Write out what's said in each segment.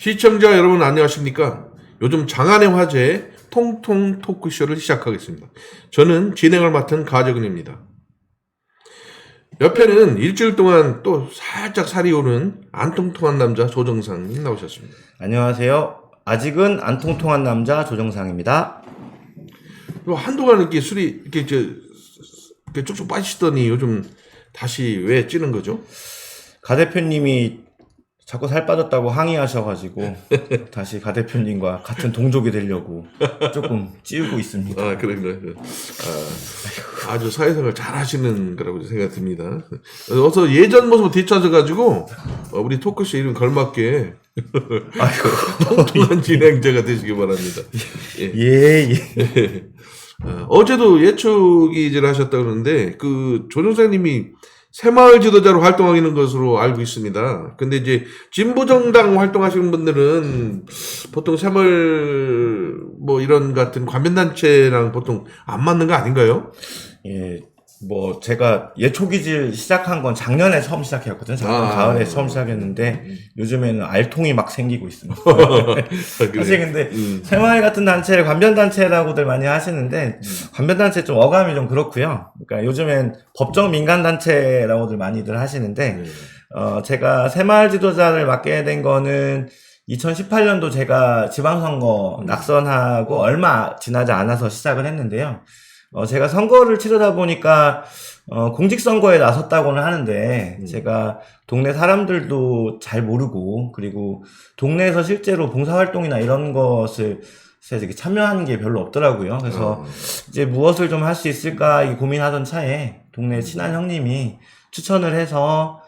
시청자 여러분 안녕하십니까? 요즘 장안의 화제 통통 토크쇼를 시작하겠습니다. 저는 진행을 맡은 가정은입니다. 옆에는 일주일 동안 또 살짝 살이 오른 안 통통한 남자 조정상님 나오셨습니다. 안녕하세요. 아직은 안 통통한 남자 조정상입니다. 한동안 이렇게 술이 이렇게 쭉쭉 빠지시더니 요즘 다시 왜 찌는 거죠? 가 대표님이 자꾸 살 빠졌다고 항의하셔가지고 다시 가 대표님과 같은 동족이 되려고 조금 찌우고 있습니다. 아, 그런 거예요. 아주 사회생활 잘 하시는 거라고 생각이 듭니다. 어서 예전 모습 되찾아가지고, 우리 토크쇼 이름 걸맞게, 통통한 진행자가 되시기 바랍니다. 예. 어제도 예초기질 하셨다고 그러는데, 조정사님이 새마을 지도자로 활동하는 것으로 알고 있습니다. 근데 이제 진보정당 활동하시는 분들은 보통 새마을 뭐 이런 같은 관변단체랑 보통 안 맞는 거 아닌가요? 예. 뭐 제가 예초기질 시작한 건 작년에 처음 시작했거든요. 작년 가을에 처음 시작했는데 요즘에는 알통이 막 생기고 있습니다. 사실 근데 새마을 같은 단체를 관변단체라고들 많이 하시는데 관변단체 좀 어감이 좀 그렇고요. 그러니까 요즘엔 법정 민간단체라고들 많이들 하시는데 제가 새마을 지도자를 맡게 된 거는 2018년도 제가 지방선거 낙선하고 얼마 지나지 않아서 시작을 했는데요. 제가 선거를 치르다 보니까, 공직선거에 나섰다고는 하는데, 제가 동네 사람들도 잘 모르고, 그리고 동네에서 실제로 봉사활동이나 이런 것을 이렇게 참여하는 게 별로 없더라고요. 그래서 이제 무엇을 좀 할 수 있을까 이 고민하던 차에 동네 친한 형님이 추천을 해서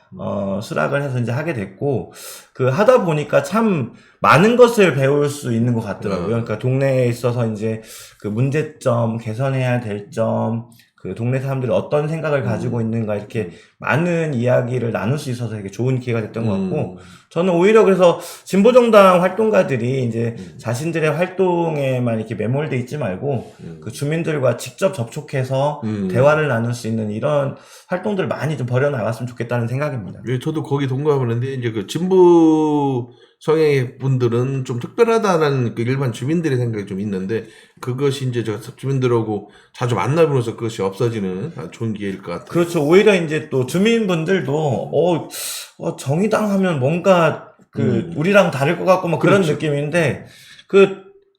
수락을 해서 이제 하게 됐고, 하다 보니까 참 많은 것을 배울 수 있는 것 같더라고요. 그러니까 동네에 있어서 이제 문제점, 개선해야 될 점, 동네 사람들이 어떤 생각을 가지고 있는가 이렇게 많은 이야기를 나눌 수 있어서 되게 좋은 기회가 됐던 것 같고, 저는 오히려 그래서 진보정당 활동가들이 이제 자신들의 활동에만 이렇게 매몰돼 있지 말고 주민들과 직접 접촉해서 대화를 나눌 수 있는 이런 활동들을 많이 좀 벌여나갔으면 좋겠다는 생각입니다. 예, 저도 거기 동감하는데 이제 진보 성향의 분들은 좀 특별하다는 일반 주민들의 생각이 좀 있는데 그것이 이제 저 주민들하고 자주 만나면서 그것이 없어지는 좋은 기회일 것 같아요. 그렇죠. 오히려 이제 또 주민분들도 정의당 하면 뭔가 우리랑 다를 것 같고 뭐 그런 느낌인데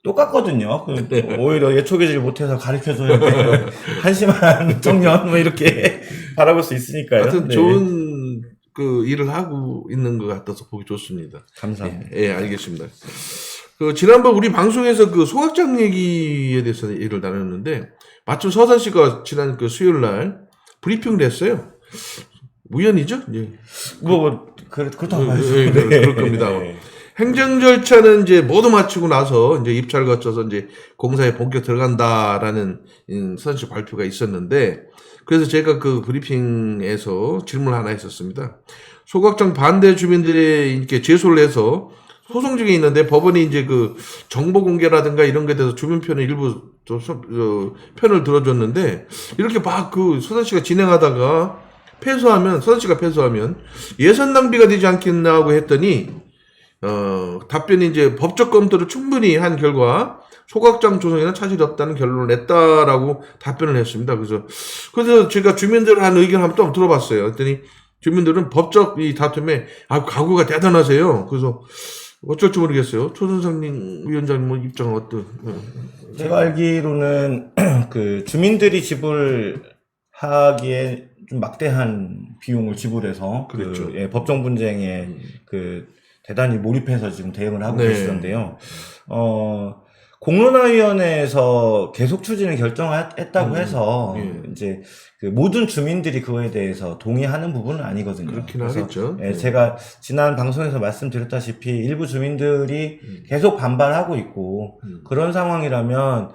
똑같거든요. 오히려 예초기질 못해서 가르쳐줘야 돼. 한심한 청년 뭐 이렇게 바라볼 수 있으니까요. 하여튼 좋은 일을 하고 있는 것 같아서 보기 좋습니다. 감사합니다. 예, 알겠습니다. 지난번 우리 방송에서 소각장 얘기에 대해서 얘기를 나눴는데 마침 서산 씨가 지난 수요일 날 브리핑을 했어요. 우연이죠? 예. 그렇다고 봐야죠. 그럴 겁니다. 행정 절차는 이제 모두 마치고 나서 이제 입찰 거쳐서 이제 공사에 본격 들어간다라는 서산 씨 발표가 있었는데 그래서 제가 브리핑에서 질문을 하나 했었습니다. 소각장 반대 주민들이 이렇게 제소를 해서 소송 중에 있는데 법원이 이제 정보 공개라든가 이런 것에 대해서 주민 편을 일부 편을 들어줬는데 이렇게 막 서산 씨가 진행하다가 서산 씨가 패소하면 예산 낭비가 되지 않겠나 하고 했더니 답변이 이제 법적 검토를 충분히 한 결과 소각장 조성에는 차질이 없다는 결론을 냈다라고 답변을 했습니다. 그래서 제가 주민들 한 의견 한번 들어봤어요. 그랬더니 주민들은 법적 이 다툼에 각오가 대단하세요. 그래서 어쩔 줄 모르겠어요. 조선상님 위원장님 입장은 어떤? 제가 알기로는 주민들이 지불하기에 좀 막대한 비용을 지불해서 그렇죠. 법정 분쟁에 대단히 몰입해서 지금 대응을 하고 계시던데요. 공론화위원회에서 계속 추진을 결정했다고 해서 이제 모든 주민들이 그거에 대해서 동의하는 부분은 아니거든요. 그렇긴 하겠죠. 제가 지난 방송에서 말씀드렸다시피 일부 주민들이 계속 반발하고 있고 그런 상황이라면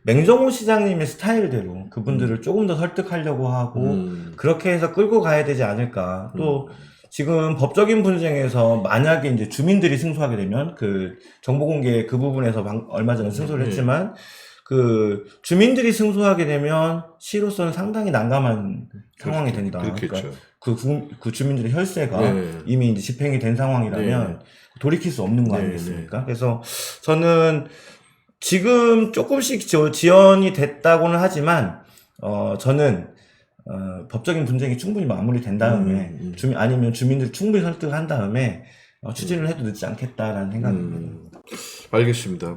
맹정호 시장님의 스타일대로 그분들을 조금 더 설득하려고 하고 그렇게 해서 끌고 가야 되지 않을까. 또 지금 법적인 분쟁에서 만약에 이제 주민들이 승소하게 되면 정보 공개 부분에서 얼마 전에 승소를 했지만 그 주민들이 승소하게 되면 시로서는 상당히 난감한 상황이 된다. 그렇겠죠. 그러니까 그 주민들의 혈세가 네. 이미 이제 집행이 된 상황이라면 돌이킬 수 없는 거 네, 아니겠습니까? 그래서 저는 지금 조금씩 지연이 됐다고는 하지만 저는 법적인 분쟁이 충분히 마무리된 다음에 아니면 주민들 충분히 설득한 다음에 추진을 해도 늦지 않겠다라는 생각입니다. 알겠습니다.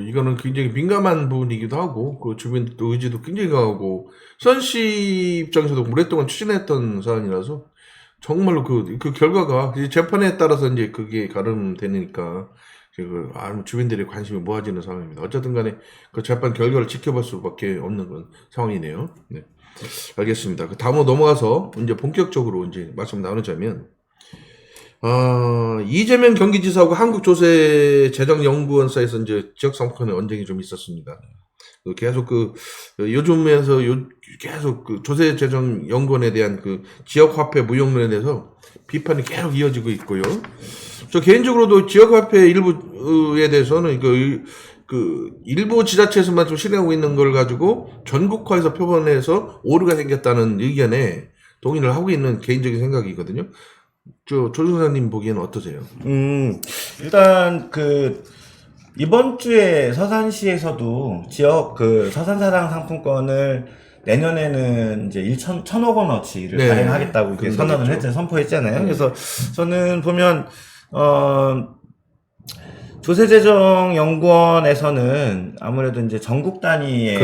이거는 굉장히 민감한 부분이기도 하고, 그 주민도 의지도 굉장히 강하고, 수원시 입장에서도 오랫동안 추진했던 사안이라서, 정말로 그 결과가, 이제 재판에 따라서 이제 그게 가름되니까, 주민들의 관심이 모아지는 상황입니다. 어쨌든 간에 그 재판 결과를 지켜볼 수밖에 없는 그런 상황이네요. 네. 알겠습니다. 그 다음으로 넘어가서 이제 본격적으로 이제 말씀 나누자면, 이재명 경기지사하고 한국조세재정연구원사에서 이제 지역상품권의 언쟁이 좀 있었습니다. 계속 요즘에서 계속 그 조세재정연구원에 대한 그 지역화폐 무용론에 대해서 비판이 계속 이어지고 있고요. 저 개인적으로도 지역화폐 일부에 대해서는 그 일부 지자체에서만 좀 실행하고 있는 걸 가지고 전국화해서 표본해서 오류가 생겼다는 의견에 동의를 하고 있는 개인적인 생각이거든요. 조준사님 보기에는 어떠세요? 일단 이번 주에 서산시에서도 지역 서산사랑 상품권을 내년에는 이제 1,000억 원어치를 네. 발행하겠다고 이렇게 선포했잖아요. 그래서 저는 보면 조세재정연구원에서는 아무래도 이제 전국 단위에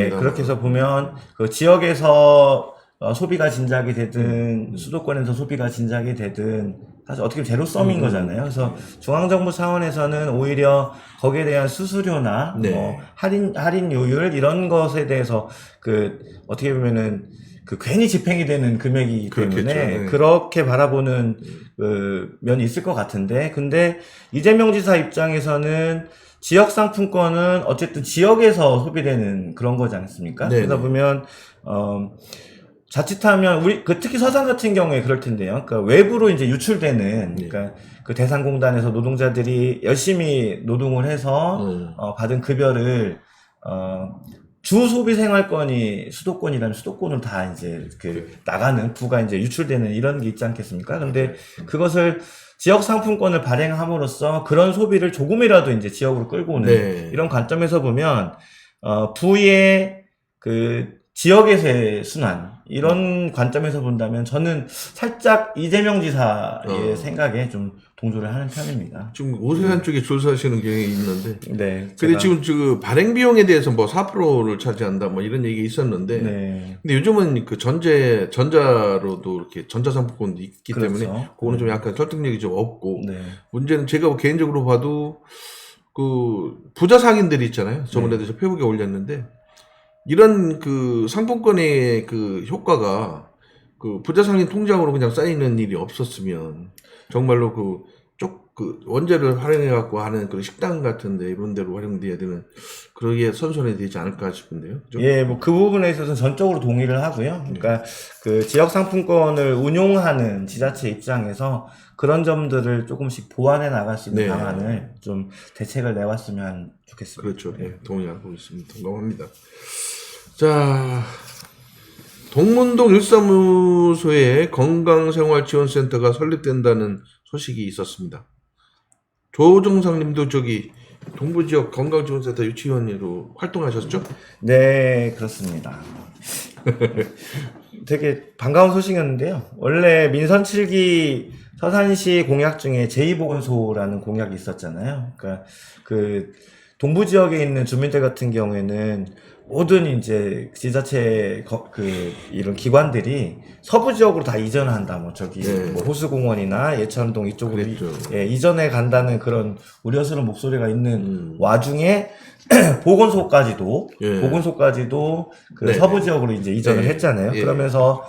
그렇게 해서 보면 그 지역에서 소비가 진작이 되든 수도권에서 소비가 진작이 되든 사실 어떻게 보면 제로섬인 거잖아요. 그래서 중앙정부 차원에서는 오히려 거기에 대한 수수료나 할인 요율 이런 것에 대해서 어떻게 보면은 괜히 집행이 되는 금액이기 때문에 그렇게 바라보는 면이 있을 것 같은데, 근데 이재명 지사 입장에서는 지역 상품권은 어쨌든 지역에서 소비되는 그런 거지 않습니까? 그러다 보면 자칫하면 특히 서산 같은 경우에 그럴 텐데요. 그러니까 외부로 이제 유출되는, 그러니까 그 대상공단에서 노동자들이 열심히 노동을 해서 받은 급여를 주 소비 생활권이 수도권이라면 수도권으로 다 이제 나가는 부가 이제 유출되는 이런 게 있지 않겠습니까? 근데 그것을 지역 상품권을 발행함으로써 그런 소비를 조금이라도 이제 지역으로 끌고 오는 이런 관점에서 보면 부의 지역에서의 순환 이런 관점에서 본다면 저는 살짝 이재명 지사의 생각에 좀 동조를 하는 편입니다. 지금 오세산 쪽에 조사하시는 경향이 있는데, 네. 근데 지금 발행 비용에 대해서 4%를 차지한다 이런 얘기 있었는데, 근데 요즘은 전자로도 이렇게 전자상품권도 있기 때문에 그거는 좀 약간 설득력이 좀 없고, 문제는 제가 개인적으로 봐도 부자 상인들이 있잖아요. 저번에도 저 페북에 올렸는데. 이런 상품권의 효과가 부자 상인 통장으로 그냥 쌓이는 일이 없었으면 정말로 원재를 활용해갖고 하는 식당 같은데 이런 데로 활용돼야 되는 그러게 선순환이 되지 않을까 싶은데요. 예, 그 부분에 있어서는 전적으로 동의를 하고요. 그러니까 지역 상품권을 운용하는 지자체 입장에서 그런 점들을 조금씩 보완해 나갈 수 있는 방안을 좀 대책을 내왔으면 좋겠습니다. 그렇죠. 예, 동의하고 있습니다. 동감합니다. 자, 동문동 일사무소에 건강생활지원센터가 설립된다는 소식이 있었습니다. 조정상님도 동부지역 건강지원센터 유치원으로 활동하셨죠? 네, 그렇습니다. 되게 반가운 소식이었는데요. 원래 민선 7기 서산시 공약 중에 제2보건소라는 공약이 있었잖아요. 그러니까 동부 지역에 있는 주민들 같은 경우에는 모든 이제 지자체 이런 기관들이 서부 지역으로 다 이전한다. 호수공원이나 예천동 이쪽으로 이전해 간다는 그런 우려스러운 목소리가 있는 와중에 보건소까지도 서부 지역으로 이제 이전을 했잖아요. 그러면서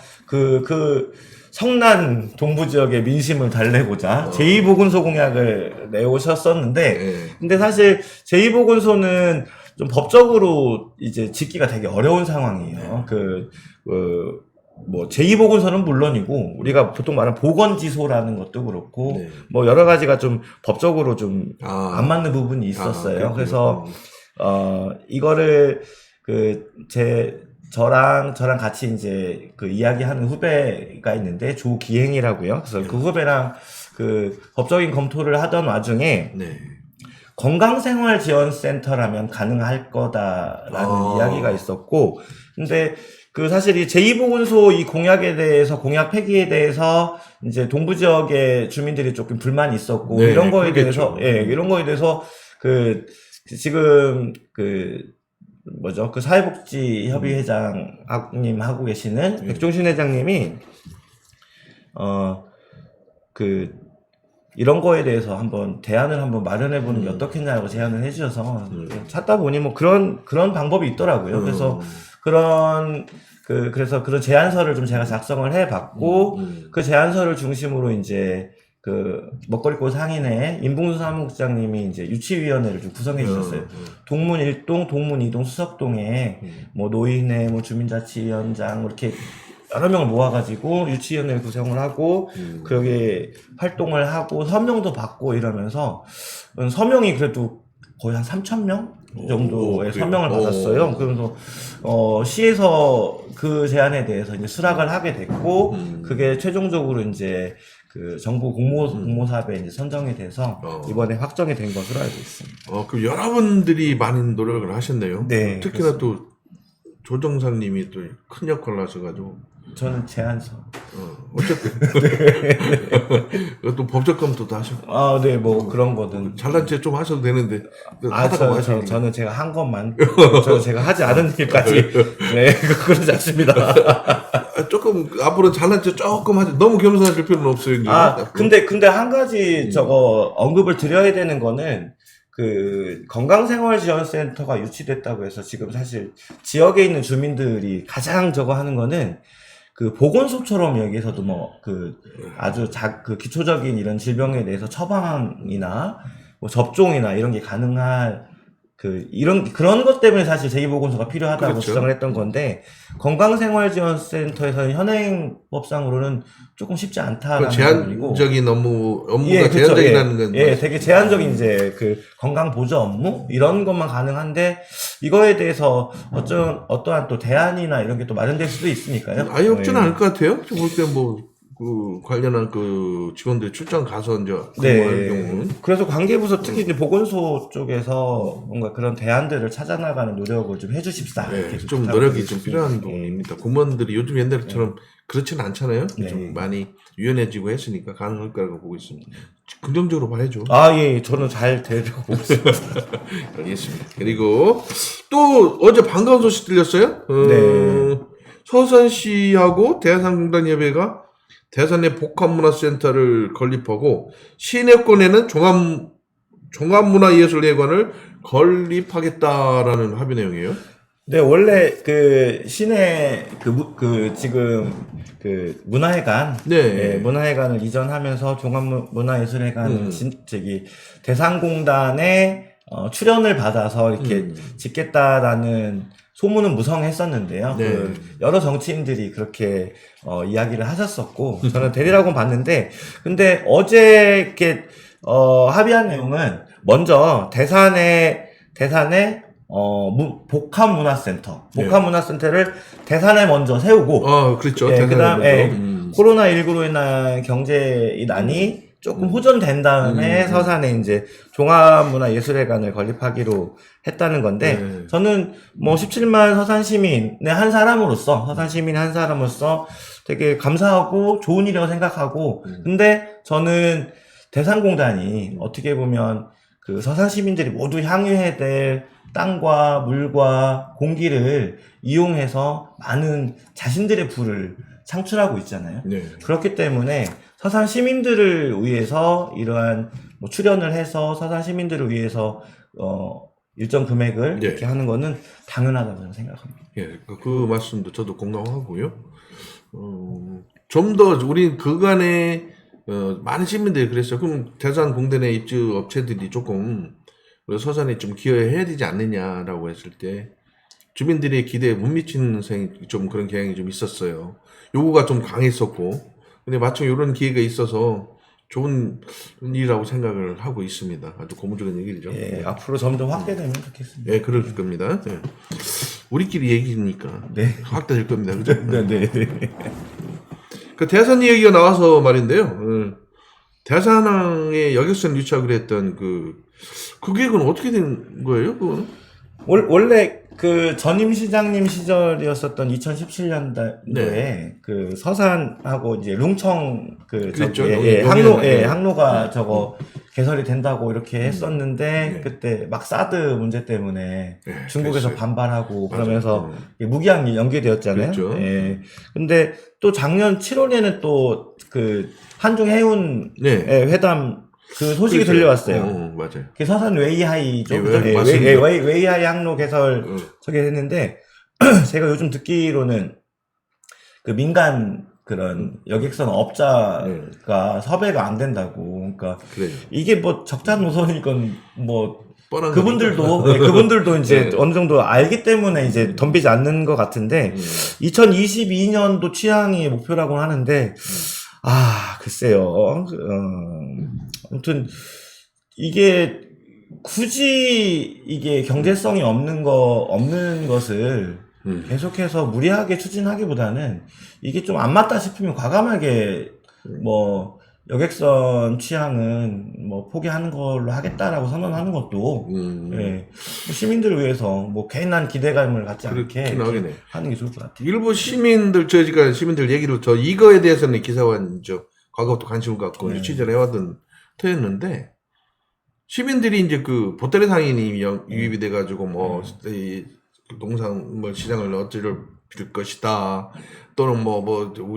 성난 동부 지역의 민심을 달래고자 제2보건소 공약을 내오셨었는데, 근데 사실 제2보건소는 좀 법적으로 이제 짓기가 되게 어려운 상황이에요. 제2보건소는 물론이고, 우리가 보통 말하는 보건지소라는 것도 그렇고, 여러 가지가 좀 법적으로 좀 안 맞는 부분이 있었어요. 그래서 이거를 저랑 같이 이제 그 이야기하는 후배가 있는데 조기행이라고요. 그래서 그 후배랑 그 법적인 검토를 하던 와중에 네. 건강생활지원센터라면 가능할 거다라는 이야기가 있었고, 근데 그 사실 이 제2보건소 이 공약에 대해서, 공약 폐기에 대해서 이제 동부 지역의 주민들이 조금 불만이 있었고, 네, 이런 거에 그렇겠죠. 대해서, 이런 거에 대해서 지금 그 사회복지협의회장님 하고 계시는 백종신 회장님이, 이런 거에 대해서 한번 대안을 한번 마련해 보는 게 어떻겠냐고 제안을 해주셔서 찾다 보니 뭐 그런 방법이 있더라고요. 그래서 그래서 그런 제안서를 좀 제가 작성을 해봤고 그 제안서를 중심으로 이제 그 먹거리꽃 상인회 임봉수 사무국장님이 이제 유치위원회를 좀 구성해 주셨어요. 동문 1동, 동문 2동, 수석동에 뭐 노인회, 뭐 주민자치위원장 뭐 이렇게 여러 명을 모아가지고 유치위원회를 구성을 하고 그게 활동을 하고 서명도 받고 이러면서 서명이 그래도 거의 한 3,000명 정도의 서명을 받았어요. 그래서 시에서 그 제안에 대해서 이제 수락을 하게 됐고 그게 최종적으로 이제 그 정부 공모사업에 이제 선정이 돼서 이번에 확정이 된 것으로 알고 있습니다. 그럼 여러분들이 많은 노력을 하셨네요. 네, 특히나 또 조정상님이 또 큰 역할을 하셔가지고. 저는 제안서. 어쨌든. 또 법적 검토도 하셨고. 네, 뭐 그런 거든. 잘난 체 좀 하셔도 되는데. 하다가 저는 제가 한 것만. 제가 하지 않은 일까지. 네, 그러지 않습니다. 조금, 앞으로 잘난 체 조금 하지. 너무 겸손하실 필요는 없어요. 이제. 근데 한 가지 언급을 드려야 되는 거는, 건강생활지원센터가 유치됐다고 해서 지금 사실 지역에 있는 주민들이 가장 하는 거는 보건소처럼 여기서도 아주 기초적인 이런 질병에 대해서 처방이나 뭐 접종이나 이런 게 가능할 그런 것 때문에 사실 제2보건소가 필요하다고 그렇죠. 주장을 했던 건데, 건강생활지원센터에서는 현행법상으로는 조금 쉽지 않다라는 부분이고. 제한적인 업무가 그렇죠. 제한적이라는 건. 되게 제한적인 이제 건강보조 업무? 이런 것만 가능한데, 이거에 대해서 어떠한 또 대안이나 이런 게 또 마련될 수도 있으니까요. 아예 없지는 않을 것 같아요. 볼 때 관련한 직원들이 출장 가서 이제 근무할 경우는. 그래서 관계부서 특히 이제 보건소 쪽에서 뭔가 그런 대안들을 찾아나가는 노력을 좀 해주십사. 네, 좀 노력이 좀 필요한 부분입니다. 공무원들이 요즘 옛날처럼 그렇지는 않잖아요. 좀 많이 유연해지고 했으니까 가능할 거라고 보고 있습니다. 긍정적으로 봐야죠. 저는 잘 되려고 보고 있습니다. 알겠습니다. 그리고 또 어제 반가운 소식 들렸어요? 서산시하고 대한상공단협회가 대산의 복합문화센터를 건립하고 시내권에는 종합문화예술회관을 건립하겠다라는 합의 내용이에요. 네, 원래 시내 지금 문화회관, 문화회관을 이전하면서 종합문화예술회관 대상공단에 출연을 받아서 이렇게 짓겠다라는 소문은 무성했었는데요. 여러 정치인들이 그렇게 이야기를 하셨었고, 저는 되리라고 봤는데, 근데 어제 이렇게 합의한 내용은 먼저 대산에 복합문화센터를 대산에 먼저 세우고, 그렇죠. 그다음에 코로나19로 인한 경제난이 조금 호전된 다음에 서산에 이제 종합문화예술회관을 건립하기로 했다는 건데, 저는 17만 서산 시민의 한 사람으로서 되게 감사하고 좋은 일이라고 생각하고, 근데 저는 대산공단이 어떻게 보면 서산 시민들이 모두 향유해야 될 땅과 물과 공기를 이용해서 많은 자신들의 부를 창출하고 있잖아요. 그렇기 때문에 서산 시민들을 위해서 이러한 출연을 해서 서산 시민들을 위해서 일정 금액을 이렇게 하는 거는 당연하다고 생각합니다. 그 말씀도 저도 공감하고요. 좀 더 우리 그간에 많은 시민들이 그랬어요. 그럼 대산공단의 입주 업체들이 조금 서산에 좀 기여해야 되지 않느냐라고 했을 때 주민들의 기대에 못 미치는 좀 그런 경향이 좀 있었어요. 요구가 좀 강했었고, 근데 마침 이런 기회가 있어서 좋은 일이라고 생각을 하고 있습니다. 아주 고무적인 얘기죠. 예, 앞으로 점점 확대되면 좋겠습니다. 예, 그럴 겁니다. 예. 우리끼리 얘기니까 네. 확대될 겁니다. 그죠? 네. 그 대산 얘기가 나와서 말인데요. 대산항에 여객선 유착을 했던 그 계획은 어떻게 된 거예요? 그거는? 원래 그 전임 시장님 시절이었었던 2017년도에 네. 그 서산하고 이제 룽청 그 그랬죠. 항로가 저거 개설이 된다고 이렇게 했었는데 네. 그때 막 사드 문제 때문에 네, 중국에서 그랬어요. 반발하고 맞아요. 그러면서 무기한 연기되었잖아요. 그랬죠. 예. 근데 또 작년 7월에는 또 그 한중 해운 네. 회담 그 소식이 그렇죠. 들려왔어요. 맞아요. 그 서산 웨이하이죠. 예, 맞습니다. 웨이하이 항로 개설 저기 했는데 제가 요즘 듣기로는 그 민간 그런 여객선 업자가 섭외가 안 된다고. 그러니까 그래요. 이게 뭐 적자 노선이건 뭐 뻔한 그분들도 이제 네. 어느 정도 알기 때문에 이제 덤비지 않는 것 같은데 2022년도 취향이 목표라고 하는데 글쎄요. 아무튼 이게 굳이 이게 경제성이 없는 것을 계속해서 무리하게 추진하기보다는 이게 좀 안 맞다 싶으면 과감하게 뭐 여객선 취향은 뭐 포기하는 걸로 하겠다라고 선언하는 것도 예, 시민들을 위해서 뭐 괜한 기대감을 갖지 않게 하겠네. 하는 게 좋을 것 같아요. 일부 시민들 저희가 시민들 얘기로 저 이거에 대해서는 기사와 과거부터 관심을 갖고 네. 취재를 해왔던 터였는데 시민들이 이제 그 보따리 상인이 유입이 돼가지고 이 농산 시장을 어찌를 빌 것이다 또는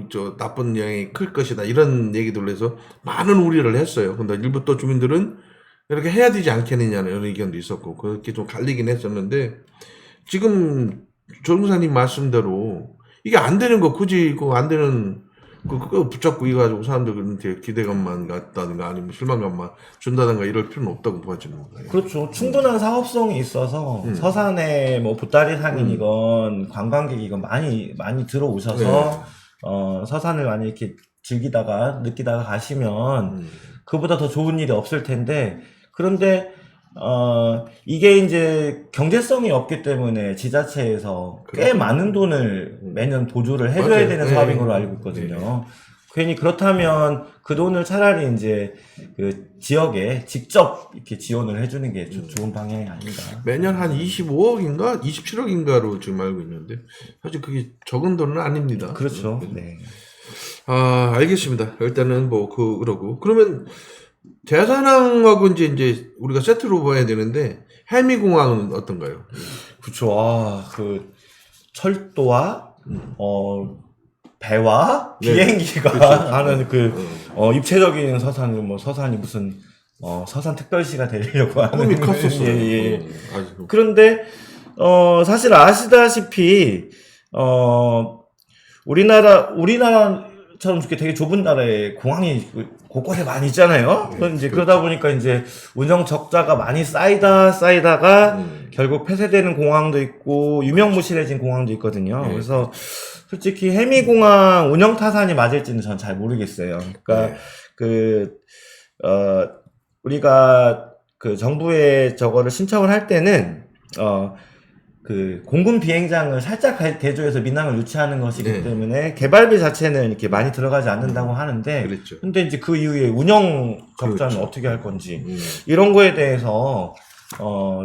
저 나쁜 영향이 클 것이다 이런 얘기들을 해서 많은 우려를 했어요. 근데 일부 또 주민들은 이렇게 해야 되지 않겠느냐는 이런 의견도 있었고 그렇게 좀 갈리긴 했었는데 지금 조무사님 말씀대로 이게 안 되는 거 굳이 그거 안 되는 그거 붙잡고 이가지고 사람들한테 기대감만 갖다든가 아니면 실망감만 준다든가 이럴 필요는 없다고 보아지는 거예요. 그렇죠. 충분한 사업성이 있어서 서산에 뭐 보따리 상인이건 관광객이건 많이 들어오셔서 서산을 많이 이렇게 즐기다가 느끼다가 가시면 그보다 더 좋은 일이 없을 텐데 그런데 이게 이제 경제성이 없기 때문에 지자체에서 꽤 많은 돈을 매년 보조를 해줘야 맞아요. 되는 사업인 걸로 알고 있거든요. 괜히 그렇다면 그 돈을 차라리 이제 그 지역에 직접 이렇게 지원을 해주는 게 좋은 방향이 아닌가. 매년 한 25억인가 27억인가로 지금 알고 있는데 사실 그게 적은 돈은 아닙니다. 그렇죠. 네. 알겠습니다. 일단은 그러고 그러면 대산항하고 이제 우리가 세트로 봐야 되는데 해미공항은 어떤가요? 그렇죠. 그 철도와 배와 비행기가 하는 입체적인 서산을 서산이 무슨 서산 특별시가 되려고 하는 꿈이 컸었어요. 예. 그런데 사실 아시다시피 우리나라처럼 이렇게 되게 좁은 나라에 공항이 곳곳에 많이 있잖아요. 이제 그러다 보니까 이제 운영 적자가 많이 쌓이다가 결국 폐쇄되는 공항도 있고 유명무실해진 공항도 있거든요. 그래서 솔직히 해미공항 운영 타산이 맞을지는 전 잘 모르겠어요. 그러니까 우리가 그 정부에 저거를 신청을 할 때는 그 공군 비행장을 살짝 개조해서 민항을 유치하는 것이기 때문에 개발비 자체는 이렇게 많이 들어가지 않는다고 하는데, 그랬죠. 근데 이제 그 이후에 운영 적자는 어떻게 할 건지 이런 거에 대해서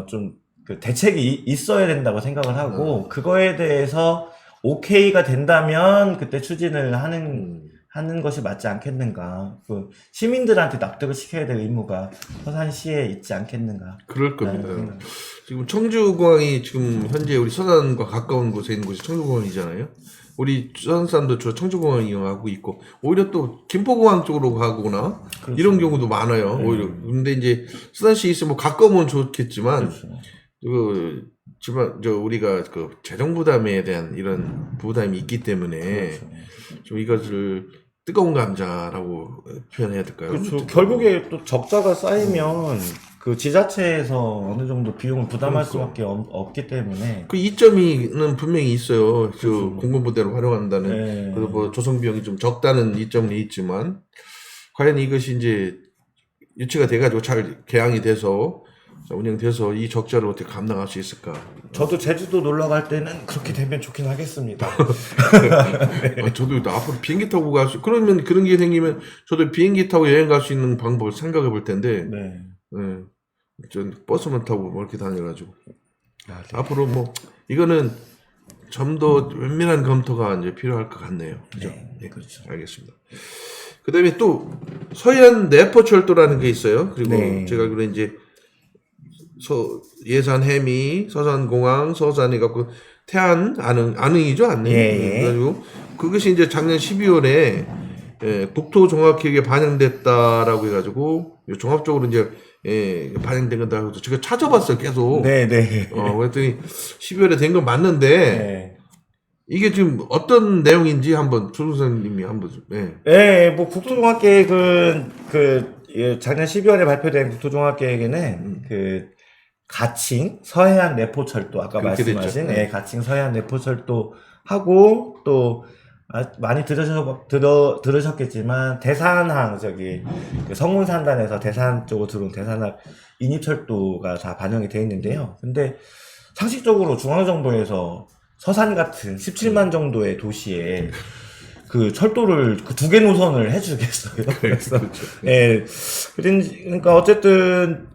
좀 그 대책이 있어야 된다고 생각을 하고 그거에 대해서 오케이가 된다면 그때 추진을 하는 것이 맞지 않겠는가. 그 시민들한테 납득을 시켜야 될 의무가 서산시에 있지 않겠는가. 그럴 겁니다. 지금 청주공항이 지금 현재 우리 서산과 가까운 곳에 있는 곳이 청주공항이잖아요. 우리 서산 사람도 주로 청주공항 이용하고 있고 오히려 또 김포공항 쪽으로 가거나 이런 경우도 많아요. 오히려 근데 이제 서산시에 있으면 가까우면 좋겠지만 우리가 그 재정 부담에 대한 이런 부담이 있기 때문에 좀 이것을 뜨거운 감자라고 표현해야 될까요? 그렇죠. 결국에 또 적자가 쌓이면 그 지자체에서 어느 정도 비용을 부담할 수밖에 없기 때문에 그 이점이는 분명히 있어요. 그 공군부대로 활용한다는 그래서 조성 비용이 좀 적다는 이점은 있지만 과연 이것이 이제 유치가 돼가지고 잘 개항이 돼서 운영돼서 이 적자를 어떻게 감당할 수 있을까? 저도 제주도 놀러 갈 때는 그렇게 되면 좋긴 하겠습니다. 저도 앞으로 비행기 타고 갈 수, 그러면 그런 게 생기면 저도 비행기 타고 여행 갈 수 있는 방법을 생각해 볼 텐데, 네. 전 버스만 타고 뭐 이렇게 다녀가지고. 네. 앞으로 뭐, 이거는 좀 더 면밀한 검토가 이제 필요할 것 같네요. 그죠? 네, 그렇죠. 알겠습니다. 그 다음에 또, 서해안 내포철도라는 게 있어요. 그리고 네. 제가 그래 이제, 예산 해미, 서산공항, 서산이 갖고 태안 안흥이죠, 안흥. 예. 그래가지고 그것이 이제 작년 12월에 국토종합계획에 반영됐다라고 해가지고 종합적으로 이제 반영된 건다 해서 제가 찾아봤어요, 계속. 네. 그랬더니 12월에 된 건 맞는데 네. 이게 지금 어떤 내용인지 한번 조 선생님이 한번 좀. 뭐 국토종합계획은 작년 12월에 발표된 국토종합계획에는 가칭 서해안 내포철도 아까 그렇게 말씀하신 됐죠. 가칭 서해안 내포철도 하고 또 많이 들으셨겠지만 대산항 그 성문산단에서 대산 쪽으로 들어온 대산항 인입철도가 다 반영이 되어 있는데요. 근데 상식적으로 중앙정부에서 서산 같은 17만 정도의 도시에 그 철도를 그 두 개 노선을 해주겠어요. 그래서 그러니까 어쨌든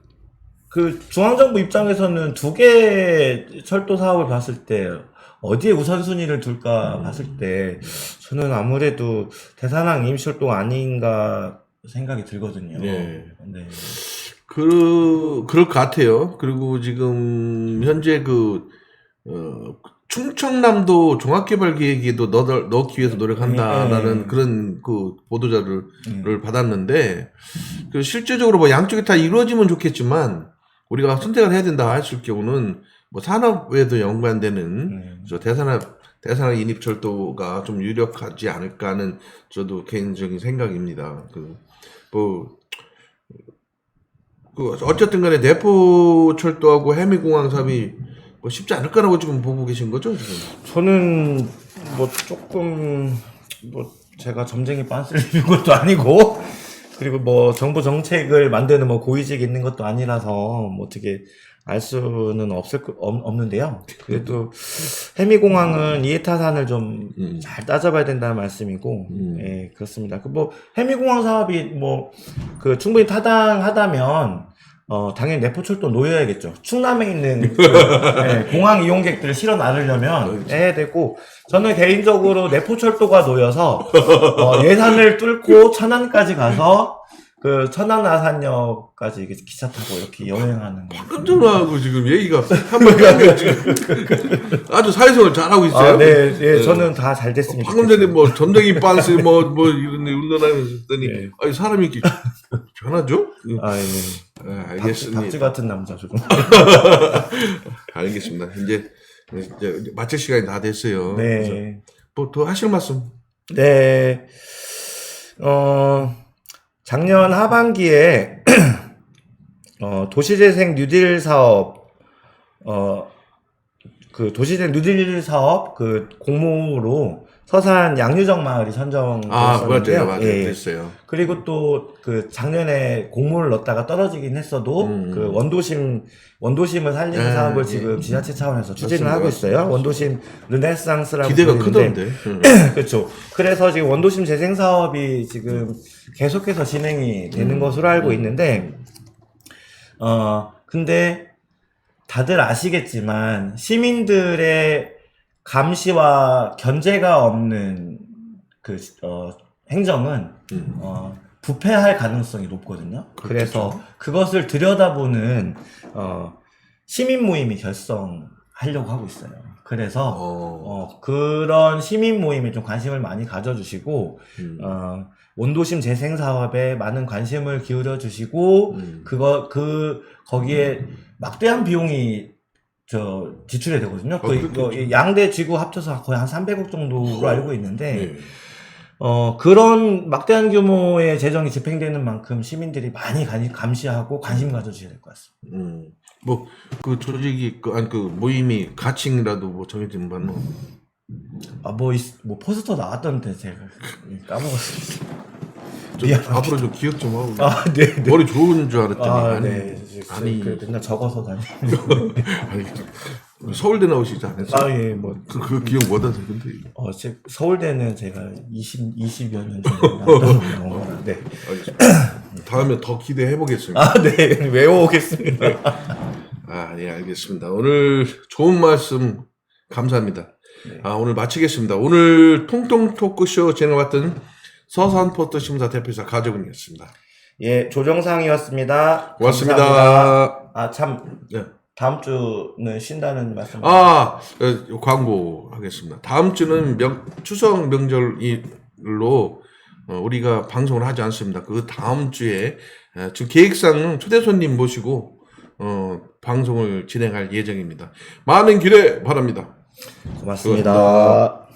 그 중앙정부 입장에서는 두 개 철도 사업을 봤을 때 어디에 우선순위를 둘까 봤을 때 저는 아무래도 대산항 인입철도가 아닌가 생각이 들거든요. 네. 그럴 것 같아요. 그리고 지금 현재 충청남도 종합개발계획에도 넣기 위해서 노력한다라는 그런 보도자를 받았는데, 실제적으로 뭐 양쪽이 다 이루어지면 좋겠지만, 우리가 선택을 해야 된다 했을 경우는, 뭐 산업에도 연관되는, 대산항 인입철도가 좀 유력하지 않을까 하는 저도 개인적인 생각입니다. 어쨌든 간에 내포철도하고 해미공항 사업이 뭐 쉽지 않을 거라고 지금 보고 계신 거죠, 지금? 저는 뭐 조금 제가 점쟁이 빤스를 입은 것도 아니고 그리고 뭐 정부 정책을 만드는 뭐 고위직이 있는 것도 아니라서 뭐 어떻게 알 수는 없는데요. 그래도 해미공항은 이해타산을 좀 잘 따져봐야 된다는 말씀이고, 예, 그렇습니다. 뭐 해미공항 사업이 뭐 충분히 타당하다면 당연히 내포철도 놓여야겠죠. 충남에 있는 공항 이용객들을 실어 나르려면 해야 되고, 저는 개인적으로 내포철도가 놓여서 예산을 뚫고 천안까지 가서 천안 아산역까지 이렇게 기차 타고 이렇게 여행하는 거. 방금 전화하고 지금 얘기가 한번 깐거 지금 아주 사회생활 잘하고 있어요. 네, 저는 다 잘 됐습니다. 방금 전에 뭐 점쟁이 빤스 뭐 이런 데 운전하면서 했더니 아니 사람이 이렇게 변하죠? 알겠습니다. 박쥐 같은 남자 조금. 알겠습니다. 이제 마칠 시간이 다 됐어요. 네. 뭐 더 하실 말씀? 네. 작년 하반기에 도시재생 뉴딜 사업 도시재생 뉴딜 사업 공모로 서산 양유정 마을이 선정됐었는데요. 맞아요. 됐어요. 그리고 또 작년에 공모를 넣었다가 떨어지긴 했어도 원도심을 살리는 사업을 지금 지자체 차원에서 추진을 하고 있어요. 원도심 르네상스라고 기대가 부르는데. 크던데. 그렇죠. 그래서 지금 원도심 재생 사업이 지금 계속해서 진행이 되는 것으로 알고 있는데, 근데 다들 아시겠지만 시민들의 감시와 견제가 없는 행정은 부패할 가능성이 높거든요. 그래서 그것을 들여다보는 시민 모임이 결성하려고 하고 있어요. 그래서 그런 시민 모임에 좀 관심을 많이 가져주시고 원도심 재생 사업에 많은 관심을 기울여 주시고 거기에 막대한 비용이 지출이 되거든요. 양대 지구 합쳐서 거의 한 300억 정도로 알고 있는데, 그런 막대한 규모의 재정이 집행되는 만큼 시민들이 많이 감시하고 관심 가져주셔야 될 것 같습니다. 조직이, 모임이 가칭이라도 뭐 정해진 바는? 포스터 나왔던데 제가 까먹었습니다. 앞으로 좀 기억 좀 하고. 아, 네, 네. 머리 좋은 줄 알았더니. 아, 아니, 네. 아니. 그 맨날 적어서 다니고. 아니, 서울대 나오시지 않았어요? 아, 예, 뭐. 그 기억 못 하세요, 근데. 서울대는 제가 20여 년 전에 나온 거라, 네. 알겠습니다. 다음에 더 기대해 보겠습니다. 아, 네. 외워오겠습니다. 아, 네, 알겠습니다. 오늘 좋은 말씀 감사합니다. 네. 오늘 마치겠습니다. 오늘 통통 토크쇼 진행을 맡은 서산포트 심사 대표이사 가재군이었습니다. 예, 조정상이었습니다. 고맙습니다. 감사합니다. 아, 참. 네. 다음 주는 쉰다는 말씀. 광고 하겠습니다. 다음 주는 추석 명절로 우리가 방송을 하지 않습니다. 그 다음 주에 지금 계획상 초대 손님 모시고 방송을 진행할 예정입니다. 많은 기대 바랍니다. 고맙습니다. 수고하셨습니다.